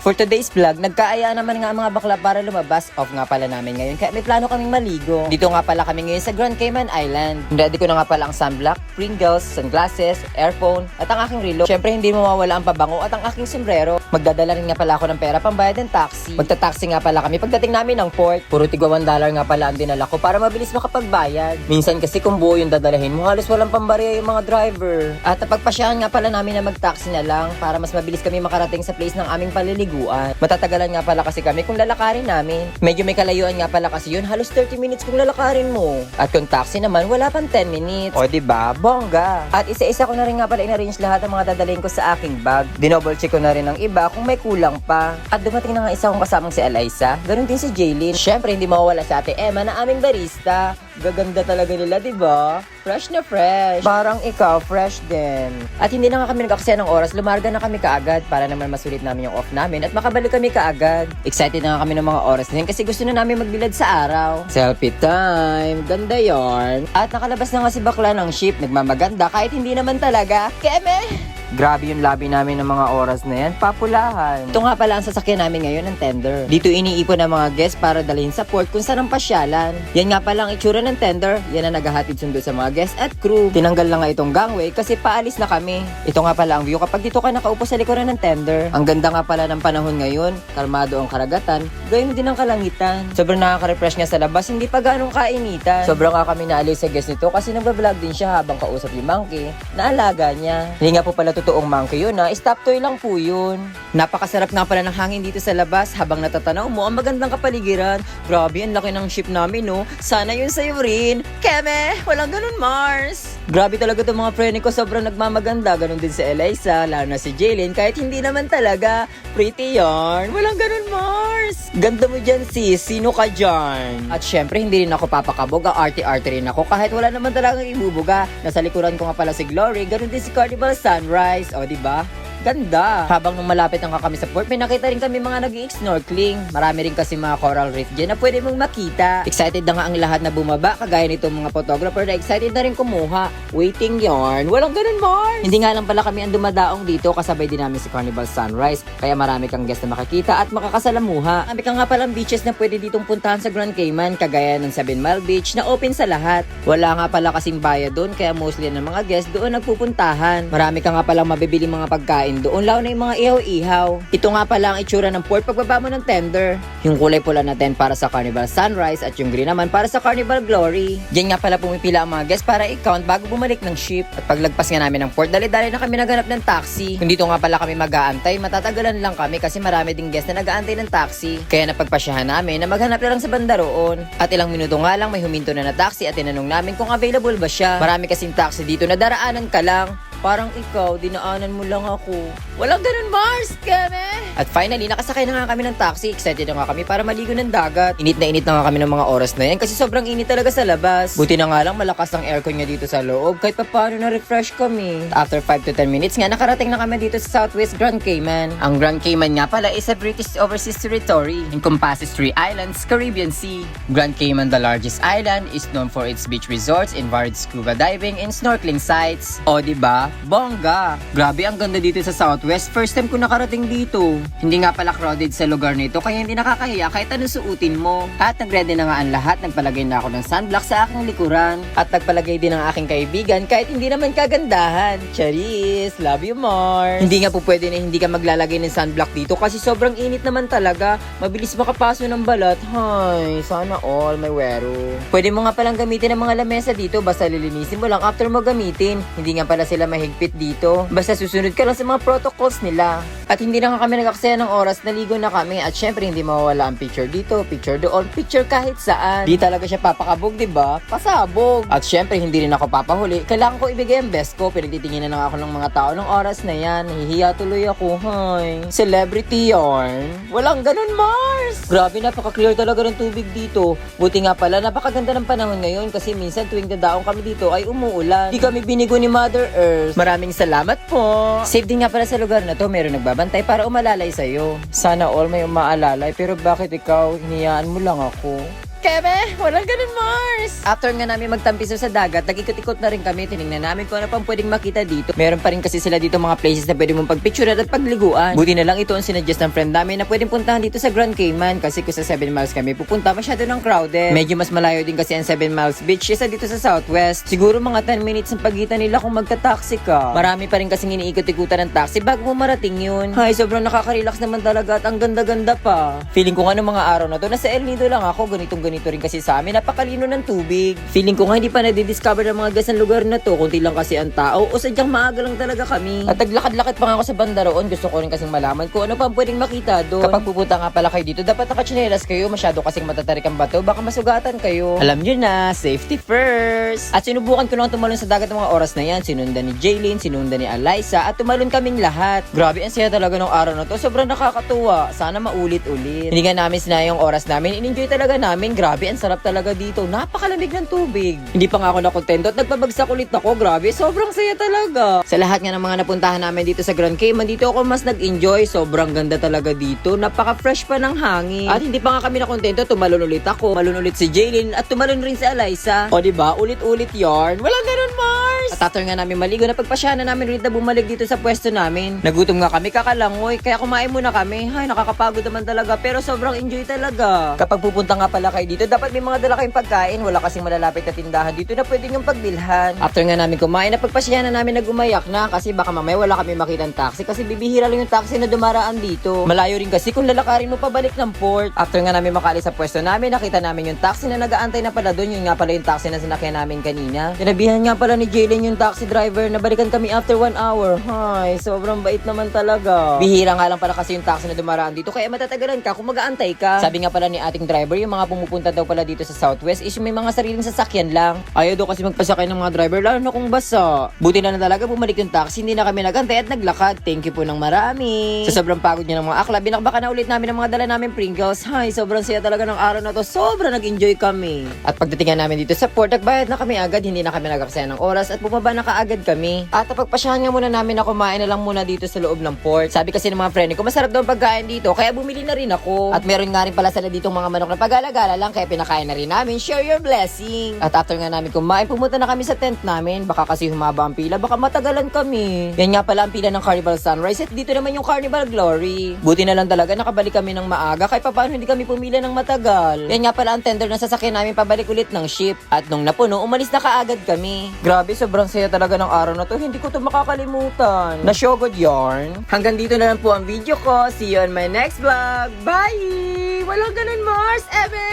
For today's vlog, nagkaaya naman nga ang mga bakla para lumabas. Off nga pala namin ngayon, kaya may plano kaming maligo. Dito nga pala kami ngayon sa Grand Cayman Island. Ready ko na nga pala ang sunblock, Pringles, sunglasses, earphone, at ang aking relo. Syempre hindi mawawala ang pabango at ang aking sombrero. Magdadala rin nga pala ako ng pera pambayad ng taxi. Magta-taxi nga pala kami pagdating namin ng port. Puro tigwa $1 nga pala ang dinala ko para mabilis makapagbayad. Minsan kasi kung buo yung dadalahin mo, halos walang pambarya yung mga driver. At napagpasyahan nga pala namin na mag-taxi na lang para mas mabilis kami makarating sa place ng aming paliliguan. Matatagalan nga pala kasi kami kung lalakarin namin. Medyo may kalayuan nga pala kasi yun, halos 30 minutes kung lalakarin mo. At kung taxi naman, wala pang 10 minutes. O diba, bongga. At isa-isa ko na rin nga pala in-arrange lahat ng mga dadalhin ko sa aking bag. Dinoble check ko na rin ang iba kung may kulang pa. At dumating na nga isa kong kasamang si Eliza. Ganun din si Jaylin. Syempre hindi mawawala sa ate Emma na aming barista. Gaganda talaga nila, diba? Fresh na fresh. Parang ikaw, fresh din. At hindi na nga kami nag-aksaya ng oras, lumarga na kami kaagad para naman masulit namin yung off namin at makabalik kami kaagad. Excited na nga kami ng mga oras na yun kasi gusto na namin magbilad sa araw. Selfie time. Ganda yarn. At nakalabas na nga si bakla ng ship. Nagmamaganda kahit hindi naman talaga. Keme! Grabe yung labi namin ng mga oras na yan. Papulahan. Ito nga pala ang sasakyan namin ngayon ng tender. Dito iniipon ng mga guests para dalhin sa port kung saan ang pasyalan. Yan nga pala ang itsura ng tender. Yan ang naghahatid sundo sa mga guests at crew. Tinanggal lang nga itong gangway kasi paalis na kami. Ito nga pala ang view kapag dito ka nakaupo sa likuran ng tender. Ang ganda nga pala ng panahon ngayon. Kalmado ang karagatan. Gayon din ang kalangitan. Sobrang nakaka-refresh nga sa labas. Hindi pa ganong kainitan. Sobrang nga kami naaliw sa guest nito kasi nagbablog din siya habang kausap yung monkey na alaga niya. Hindi nga po pala totoong monkey yun ha. Stop toy lang po yun. Napakasarap nga pala ng hangin dito sa labas habang natatanaw mo ang magandang kapaligiran. Grabe, ang laki ng ship namin no. Sana yun sa'yo rin. Keme, walang ganun Mars. Grabe talaga itong mga friend ko, sobrang nagmamaganda. Ganon din si Eliza, lalo na si Jaylin. Kahit hindi naman talaga. Pretty yarn. Walang ganun Mars. Ganda mo dyan sis, sino ka dyan? At syempre hindi rin ako papakabog. Arte-arte rin ako kahit wala naman talagang ibubuga. Nasa likuran ko nga pala si Glory. Ganon din si Carnival Sunrise. O diba? Ganda. Habang nung malapit na nga kami sa port, may nakita rin kami mga nag-i-snorkeling. Marami rin kasi mga coral reef dyan na pwede mong makita. Excited na nga ang lahat na bumaba, kagaya nitong mga photographer na excited na rin kumuha. Waiting yarn. Walang ganun, Mars! Hindi nga lang pala kami ang dumadaong dito, kasabay din namin si Carnival Sunrise. Kaya marami kang guest na makikita at makakasalamuha. Marami ka nga palang beaches na pwede ditong puntahan sa Grand Cayman, kagaya ng 7 Mile Beach na open sa lahat. Wala nga pala kasing bayad doon, kaya mostly ng mga guest doon nagpupuntahan. Marami ka nga palang mabibili mga pagkain doon, lalo na yung mga ihaw-ihaw. Ito nga pala ang itsura ng port pagbaba mo ng tender. Yung kulay pula natin para sa Carnival Sunrise at yung green naman para sa Carnival Glory. Diyan nga pala pumipila ang mga guests para i-count bago bumalik ng ship. At paglagpas nga namin ng port, dali-dali na kami naghanap ng taxi. Kung dito nga pala kami mag-aantay, matatagalan lang kami kasi marami ding guests na nag-aantay ng taxi. Kaya napagpasyahan namin na maghanap na lang sa banda roon. At ilang minuto nga lang may huminto na taxi at tinanong namin kung available ba siya. Marami kasing taxi dito na daraanan ka lang. Parang ikaw, dinaanan mo lang ako. Walang ganun, Mars! Keme! At finally, nakasakay na nga kami ng taxi. Excited na nga kami para maligo ng dagat. Init na nga kami ng mga oras na yan kasi sobrang init talaga sa labas. Buti na nga lang malakas ang aircon niya dito sa loob kahit paano na-refresh kami. After 5 to 10 minutes nga, nakarating na kami dito sa Southwest Grand Cayman. Ang Grand Cayman nga pala is a British overseas territory. Encompasses 3 islands, Caribbean Sea. Grand Cayman, the largest island, is known for its beach resorts, varied scuba diving, and snorkeling sites. O diba? Bongga! Grabe, ang ganda dito sa Southwest. First time ko nakarating dito. Hindi nga pala crowded sa lugar nito kaya hindi nakakahiya kahit anong suotin mo. At nag-ready na nga ang lahat. Nagpalagay na ako ng sunblock sa aking likuran. At nagpalagay din ang aking kaibigan kahit hindi naman kagandahan. Charis! Love you more! Hindi nga po pwede na hindi ka maglalagay ng sunblock dito kasi sobrang init naman talaga. Mabilis makapaso ng balat. Hay, sana all may wero. Pwede mo nga palang gamitin ang mga lamesa dito basta lilinisin mo lang after mo gamitin. Hindi nga pala sila mahigpit dito. Basta susunod ka lang sa mga protocols nila. At hindi na nga kami nag-aksaya ng oras, naligo na kami. At syempre hindi mawawala ang picture dito, picture doon, picture kahit saan. Di talaga siya papakabog, diba? Pasabog. At syempre hindi rin ako papahuli. Kailangan ko ibigay ang best ko. Pinagtitingin na ako ng mga tao ng oras na yan. Nahihiya tuloy ako. Hay. Celebrity yarn. Walang ganun, Mars! Grabe, napaka-clear talaga ng tubig dito. Buti nga pala, napakaganda ng panahon ngayon kasi minsan tuwing dadaong kami dito ay umuulan. Di kami binigo ni Mother Earth. Maraming salamat po. Safe din nga pala sa lugar na to. Meron nagbabantay para umalalay sa'yo. Sana all may umaalalay pero bakit ikaw hiniyaan mo lang ako? Kebe, walang ganun, Mars! After nga namin magtampiso sa dagat, nag-ikot-ikot na rin kami. Tinignan namin kung ano pang pwedeng makita dito. Meron pa rin kasi sila dito mga places na pwede mong pagpicturean at pagliguan. Buti na lang ito ang sinuggest ng friend namin na pwedeng puntahan dito sa Grand Cayman kasi kung sa 7 miles kami pupunta, masyado ng crowded. Medyo mas malayo din kasi ang 7 miles beach kaysa dito sa Southwest. Siguro mga 10 minutes ang pagitan nila kung magta-taxi ka. Marami pa rin kasing iniikot-ikutan ng taxi bago mo marating yun. Ay, sobrang nakaka-relax naman talaga at ang ganda-ganda pa. Feeling ko nga nung mga araw na to, nasa El Nido lang ako, ganitong-ganito rin kasi sa amin, napakalino ng tubig. Feeling ko nga hindi pa na-discover ng mga gas ng lugar na to, kunti lang kasi ang tao o sadyang maaga lang talaga kami. At naglakad-lakad pa nga ako sa banda roon, gusto ko rin kasing malaman kung ano pa pwedeng makita doon. Kapag pupunta nga pala kayo dito, dapat nakachinelas kayo, masyado kasing matatarik ang bato, baka masugatan kayo. Alam nyo na, safety first. At sinubukan ko lang tumalon sa dagat ng mga oras na yan, sinundan ni Jaylin, sinundan ni Alyssa, at tumalon kaming lahat. Grabe, ang saya talaga ng araw na to, sobrang nakakatuwa. Sana maulit-ulit. Hindi nga namin sinayang oras namin, in-enjoy talaga namin. Grabe, ang sarap talaga dito. Napakalamig ng tubig. Hindi pa nga ako nakontento at nagpabagsak ulit ako. Grabe, sobrang saya talaga. Sa lahat nga ng mga napuntahan namin dito sa Grand Cayman, dito ako mas nag-enjoy. Sobrang ganda talaga dito. Napaka-fresh pa ng hangin. At hindi pa nga kami nakontento, tumalon ulit ako. Tumalon ulit si Jaylin at tumalon rin si Alyssa. O diba, ulit-ulit yarn. Walang ganun, Mars! At after nga namin maligo, napagpasyahan na namin ulit na bumalik dito sa pwesto namin. Nagutom nga kami, kakalangoy. Kaya kumain muna kami. Ay, nakakapagod naman talaga. Pero sobrang enjoy talaga. Kapag pupunta nga pala kayo dito, dapat may mga dala kayong pagkain. Wala kasing malalapit na tindahan dito na pwede niyong pagbilhan. After nga namin kumain, napagpasyahan na namin na gumayak na kasi baka mamaya wala kami makitang taxi kasi bibihira lang yung taxi na dumaraan dito. Malayo rin kasi kung lalakarin mo pabalik ng port. After nga namin makaalis sa pwesto namin, nakita namin yung taxi na nag-aantay na pala doon. Yun nga pala yung taxi na sinakyan namin kanina. Tinabihan nga pala ni Jaylin yung taxi driver na balikan kami after 1 hour. Hay, sobrang bait naman talaga. Bihira nga lang pala kasi yung taxi na dumaraan dito kaya matatagalan ka kung mag-aantay ka. Sabi nga pala ni ating driver, yung mga pumupunta daw pala dito sa Southwest is may mga sariling sasakyan lang. Ayaw daw kasi magpasakay ng mga driver lalo na kung basa. Buti na talaga bumalik yung taxi, hindi na kami nagantay at naglakad. Thank you po ng marami. Sa sobrang pagod niya ng mga akla, binakbaka na ulit namin ng mga dala namin Pringles. Hay, sobrang saya talaga ng araw na to. Sobrang nag-enjoy kami. At pagdating namin dito sa port, nagbayad na kami agad, hindi na kami nagaksaya ng oras at bumaba na kaagad kami. At napagpasyahan nga muna namin na kumain na lang muna dito sa loob ng port. Sabi kasi ng mga friend ko, masarap daw ang pagkain dito, kaya bumili na rin ako. At meron nga rin pala sila ditong mga manok na pag-alagala lang, kaya pinakain na rin namin. Share your blessing. At after nga namin kumain, pumunta na kami sa tent namin. Baka kasi humaba ang pila, baka matagalan kami. Yan nga pala ang pila ng Carnival Sunrise at dito naman yung Carnival Glory. Buti na lang talaga nakabalik kami ng maaga kahit paano hindi kami pumila ng matagal. Yan nga pala ang tender na sasakyan namin pabalik ulit ng ship. At nung napuno, umalis na kaagad kami. Grabe, sobrang saya talaga ng araw na to. Hindi ko to makakalimutan. Na show good yarn. Hanggang dito na lang po ang video ko. See you on my next vlog. Bye! Walang ganun, Mars! Ebe!